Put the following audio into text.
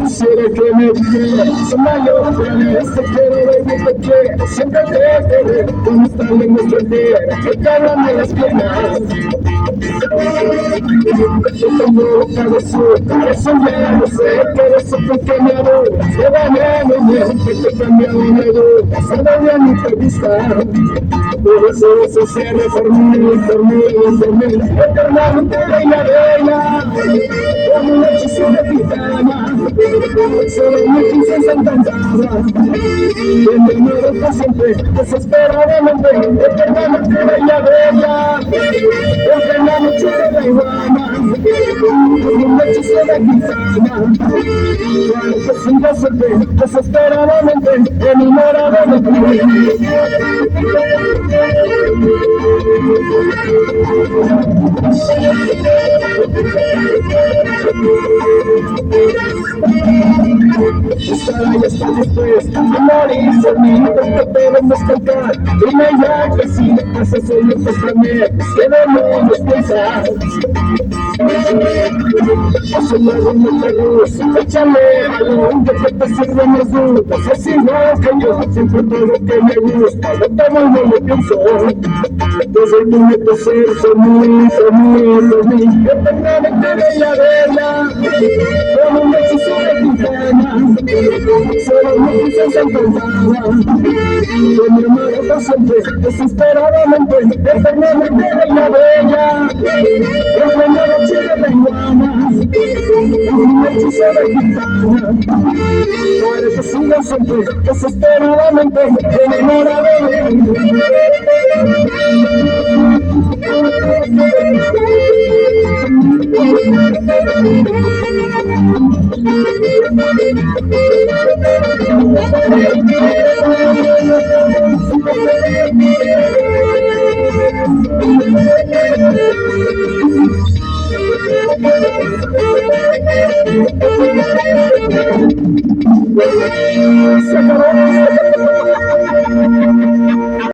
Quisiera que me dijeras, mayor, te quiero ver, te quiero, siempre te quedé, como está en nuestra tierra, que te hablan de las piernas. Yo tengo boca de azúcar, eso ya lo sé, pero eso fue que me adoras, que veneno, que te cambia una duda, se da bien mi entrevista. Por eso se cierra por mí, eternamente reina, como una hechicera gitana, solo mi princesa encantada, de mi amor por siempre, desesperadamente, eternamente reina, porque en la noche de la iguana, como una hechicera gitana, claro que sigo siempre, desesperadamente, enamorada de ti. Estará y está dispuesta a morir por mí, porque podemos cantar. Dime ya que si me casas solo pues prometes que debemos pensar. Eso no te gusta, échale algo que te sirva más dudas. Es igual que yo, siempre todo que me gusta, lo tomo y no lo pienso. Desde que me te ser por mí, eternamente bella, como un hechicero gitana, solo mi princesa encantada, de mi amor por siempre, desesperadamente, eternamente bella, como una noche de la iguana, como un hechicero gitana, para que siga siempre, desesperadamente, enamorada de mí. Se acabó.